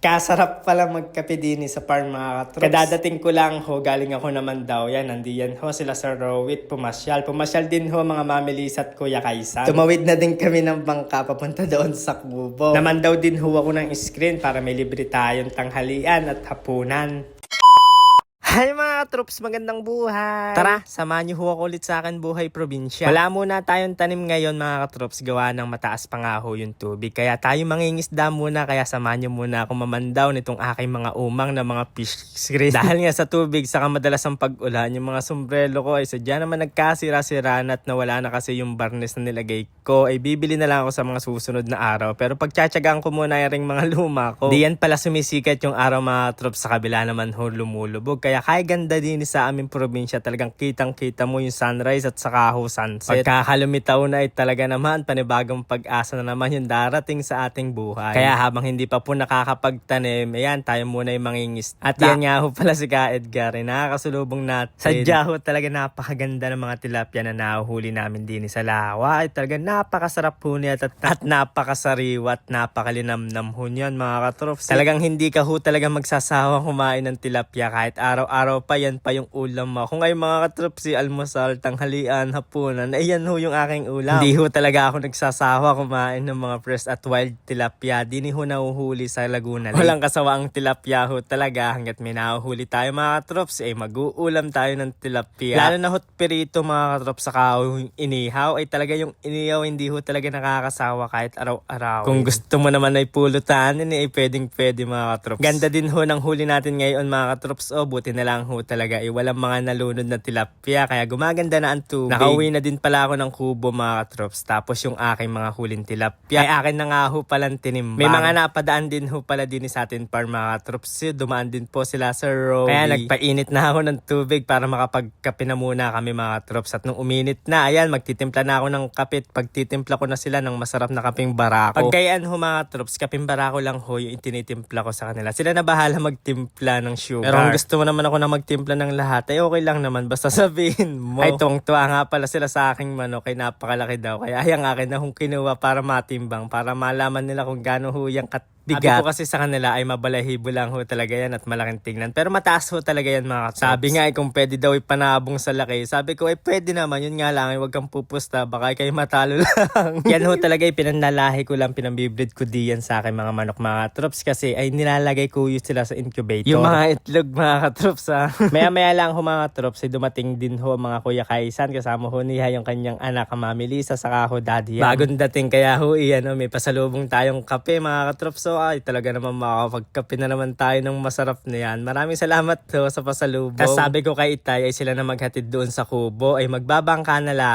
Kasarap pala magkape din sa farm mga katrops. Kadadating ko lang ho, galing ako naman daw. Yan, nandiyan ho sila Sir Rowit, pumasyal. Pumasyal din ho mga mamilis at Kuya Kaisan. Tumawid na din kami ng bangka papunta doon sa Kubo. Naman daw din ho ako ng screen para may libre tayong tanghalian at hapunan. Hi mga troops, magandang buhay! Tara, samahan niyo ho ako ulit sa akin buhay probinsya. Wala muna tayong tanim ngayon mga katroops, gawa ng mataas pa nga ho yung tubig. Kaya tayo mangingisda muna, kaya samahan niyo muna ako mamandaw nitong aking mga umang na mga fish screen. Dahil nga sa tubig, saka madalas ang pag-ulan, yung mga sombrero ko ay sadya naman nagkasira-siraan at nawala na kasi yung barnes na nilagay ko. Ay bibili na lang ako sa mga susunod na araw. Pero pagtsatsagaan ko muna yung mga luma ko. Di yan pala sumisikat yung araw mga troops, sa kabila naman ho lumulubog. Kaya ganda din sa aming probinsya, talagang kitang-kita mo yung sunrise at saka ho sunset. Pagkakalumitaw na ay talaga naman panibagong pag-asa na naman yung darating sa ating buhay. Kaya habang hindi pa po nakakapagtanim, ayan, tayo muna yung mangingisda. At yan nga ho pala si Ka Edgar, nakakasulubong natin. Sadya ho talaga napakaganda ng mga tilapia na nahuhuli namin din sa lawa. Ay talaga napakasarap ho niya at napakasariwa at napakalinamnam ho niyan mga katrops. Talagang hindi ka ho talaga magsasawang kumain ng tilapia kahit araw pa yan pa yung ulam mo. Kung ngayon mga katrops, almusal, tanghalian, hapunan, ayan ho yung aking ulam. Hindi ho talaga ako nagsasawa kumain ng mga fresh at wild tilapia. Dini ho nahuhuli sa Laguna Lake. Walang kasawaang tilapia ho talaga. Hanggat may nahuhuli tayo mga katrops, mag-uulam tayo ng tilapia. Lalo na hot perito mga katrops, saka yung inihaw, ay talaga yung inihaw hindi ho talaga nakakasawa kahit araw-araw. Kung gusto mo naman ay pulutan, ay pwedeng-pwede mga katrops. Ganda din ho ng huli natin ngayon mga katrops. Buti na lang ho talaga walang mga nalunod na tilapia, kaya gumaganda na ang tubig. Nakauwi na din pala ako ng Kubo mga katrops, tapos yung aking mga huling tilapia ay akin na nga ho palang tinimbang. May mga napadaan din ho pala din sa atin par mga katrops, dumaan din po sila Sir Rowie. Kaya nagpainit na ako ng tubig para makapagkape na muna kami mga katrops. At nung uminit na, ayan, magtitimpla na ako ng kape. Pagtitimpla ko na sila ng masarap na kapeng barako. Pagkayaan ho mga katrops, kapeng barako lang ho yung itinitimpla ko sa kanila. Sila na bahala magtimpla ng sugar. Pero kung gusto mo naman ako na magtimpla ng lahat, ay okay lang naman, basta sabihin mo. Ay tuwang-tuwa nga pala sila sa aking manok, ay napakalaki daw. Kaya ay ang akin na kung kinuha para matimbang, para malaman nila kung gaano ho yung bigat. Sabi ko kasi sa kanila ay mabalahibo lang ho talaga yan at malaking tingnan. Pero mataas ho talaga yan mga katrops. Sabi nga ay kung pwede daw ipanabong sa laki. Sabi ko ay pwede naman, yun nga lang ay huwag kang pupusta, baka kayo matalo lang. Yan ho talaga ay pinanlalahi ko lang, pinambibreed ko diyan sa aking mga manok mga katrops, kasi ay nilalagay ko yun sila sa incubator. Yung mga itlog mga katrops ha. Maya-maya lang ho mga katrops ay dumating din ho mga Kuya Kaisan, kasama ho niya yung kanyang anak Mami Lisa, saka ho Daddy yan. Bagong dating, kaya ho iyan, may pasalubong tayong kape mga katrops. So ay talaga naman makakapagkape na naman tayo ng masarap na yan. Maraming salamat ho sa pasalubong. Tapos sabi ko kay Itay ay sila na maghatid doon sa Kubo, ay magbabangka na la.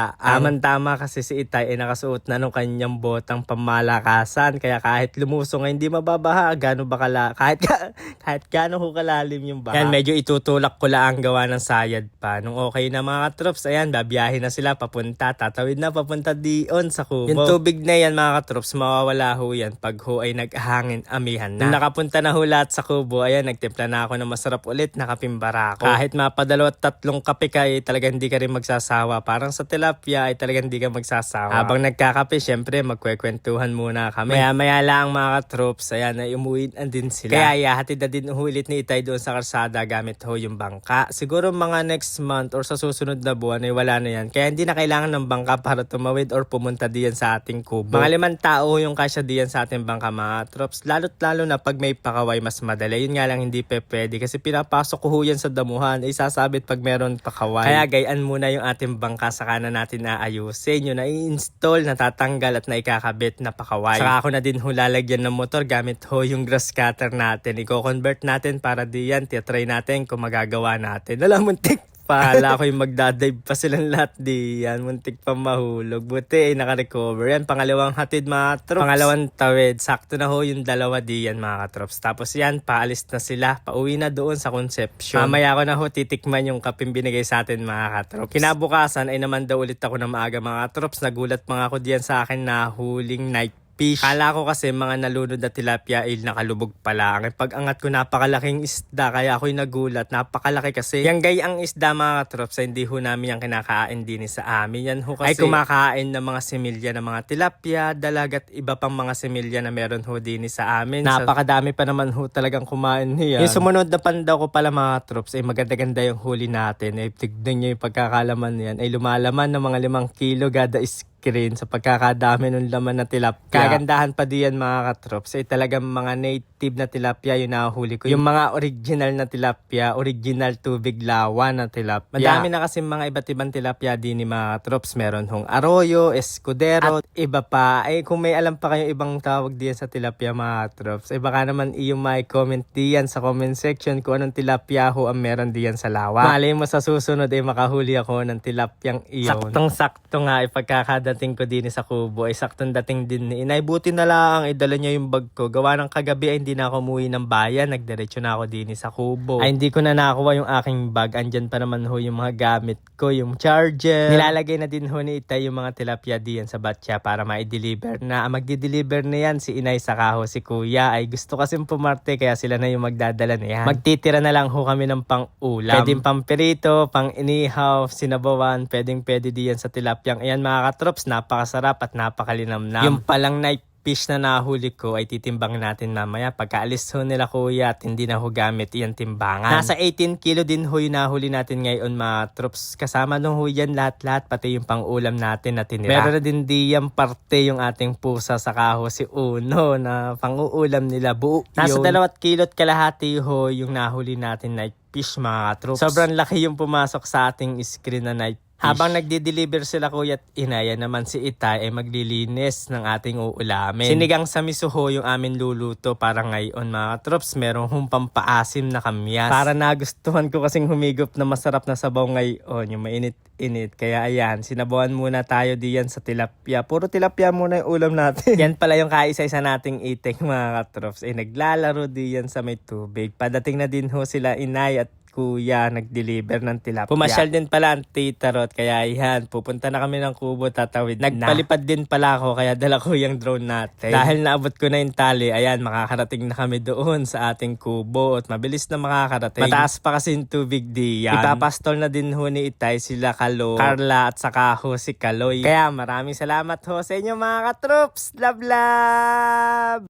Tama kasi si Itay ay nakasuot na nung kanyang botang pamalakasan, kaya kahit lumusong ay hindi mababaha. Kahit gaano ho kalalim yung baha. Yan, medyo itutulak ko lang gawa ng sayad pa. Nung okay na mga katrops, ayan, babiyahin na sila papunta. Tatawid na papunta diyon sa Kubo. Yung tubig na yan mga katrops, mawawala ho yan pag ho ay naghangin amihan na. Nung nakapunta na ho lahat sa Kubo, ayan, nagtimpla na ako ng masarap ulit na kapeng barako. Kahit mapadalawa at tatlong kape ka, ay talagang hindi ka rin magsasawa. Parang sa tilapia ay talagang hindi ka magsasawa. Habang nagkakape, syempre magkwekwentuhan muna kami. Maya-maya lang mga katrops, ayan, ay umuwi na din sila. Kaya hatid na din ulit ni Itay doon sa karsada gamit ho yung bangka. Siguro mga next month or sa susunod na buwan ay wala na yan. Kaya hindi na kailangan ng bangka para tumawid or pumunta diyan sa ating Kubo. Mga 5 tao yung kasya diyan sa ating bangka mga katrops. Lalo na pag may pakaway mas madali. Yun nga lang hindi pwede kasi pinapasok ko yan sa damuhan, ay sasabit pag meron pakaway. Kaya gayaan muna yung ating bangka, saka na natin naayusin yun, na i-install, natatanggal at naikakabit na pakaway. Saka ako na din ho lalagyan ng motor gamit ho yung grass cutter natin. I-convert natin para diyan, titry natin kung magagawa natin. Alam, muntik pahala ko yung magdadive pa silang lahat diyan. Muntik pa mahulog. Buti ay naka-recover. Yan, pangalawang hatid mga katrops. Pangalawang tawid. Sakto na ho yung dalawa diyan mga katrops. Tapos yan, paalis na sila. Pauwi na doon sa Conception. Mamaya ko na ho titikman yung kapeng binigay sa atin mga katrops. Kinabukasan ay naman daw ulit ako na maaga mga katrops. Nagulat mga ako diyan sa akin na huling night fish. Kala ko kasi mga nalunod na tilapia ay nakalubog pala. Ang pag-angat ko napakalaking isda kaya ako'y nagulat. Napakalaki kasi. Yang gayang isda mga katrops ay hindi ho namin yung kinakain din sa amin. Yan ho kasi ay kumakain ng mga similya ng mga tilapia, dalag at iba pang mga similya na meron ho din sa amin. Napakadami pa naman ho talagang kumain niya. Yung sumunod na pandaw ko pala mga katrops ay maganda-ganda yung huli natin. Ay tignan nyo yung pagkakalaman yan. Ay lumalaman ng mga 5 kilo gada screen sa pagkakadami ng laman na tilapia. Kagandahan pa diyan mga katrops ay talagang mga native na tilapia yung nahuli ko. Yung mga original na tilapia, original tubig lawa na tilapia. Madami na kasi mga iba't ibang tilapia din ni mga katrops. Meron hong arroyo, escudero, at iba pa. Ay kung may alam pa kayong ibang tawag diyan sa tilapia mga katrops, ay baka naman iyong may comment diyan sa comment section kung anong tilapia ho ang meron diyan sa lawa. Malay mo sa susunod ay makahuli ako ng tilapyang iyon. Saktong-sakto nga ipagkakadating ko din sa kubo ay saktong dating din ni inay. Buti na lang idala niya yung bag ko. Gawa ng kagabi ay hindi na ako umuwi ng bayan. Nagdiretso na ako din sa kubo. Ay hindi ko na nakuha yung aking bag. Andyan pa naman ho yung mga gamit ko. Yung charger. Nilalagay na din ho ni Itay yung mga tilapia diyan sa batya para ma-deliver na. Magdi-deliver na yan si inay saka ho si kuya. Ay gusto kasing pumarte kaya sila na yung magdadala na yan. Magtitira na lang ho kami ng pang-ulam. Pwedeng pang-pirito, pang-inihaw, sinabawan. Pwede diyan sa tilapyang. Ayan mga katrops, napakasarap at napakalinamnam. Yung palang night fish na nahuli ko ay titimbang natin mamaya. Pagkaalis ho nila kuya at hindi na ho gamit iyang timbangan. Nasa 18 kilo din ho yung nahuli natin ngayon mga troops. Kasama nung ho yan lahat-lahat pati yung pang-ulam natin na tinira. Meron na din diyang parte yung ating pusa sa kaho si Uno na pang-uulam nila buo. Nasa 2 kilot kalahati ho yung nahuli natin night fish mga troops. Sobrang laki yung pumasok sa ating screen na night fish. Habang nagde-deliver sila kuya at inaya naman si Itay ay maglilinis ng ating uulamin. Sinigang sa misuho yung amin luluto para ngayon mga trops. Merong pampaasim na kamyas. Para nagustuhan ko kasing humigop na masarap na sabaw ngayon. Yung mainit-init. Kaya ayan, sinabawan muna tayo diyan sa tilapia. Puro tilapia muna yung ulam natin. Yan pala yung kaisa-isa nating itik mga trops. Ay naglalaro diyan sa may tubig. Padating na din ho sila inay at kuya nag-deliver ng tilapia. Pumasyal din pala ang Tita Rot kaya yan, pupunta na kami ng kubo, tatawid. Nagpalipad din pala ako kaya dala ko yung drone natin. Dahil naabot ko na yung tali, ayan, makakarating na kami doon sa ating kubo at mabilis na makakarating. Mataas pa kasi yung tubig diyan. Ipapastol na din ho ni Itay sila Kalo, Carla at saka ho si Kaloy. Kaya maraming salamat ho sa inyo mga katrops. Love love!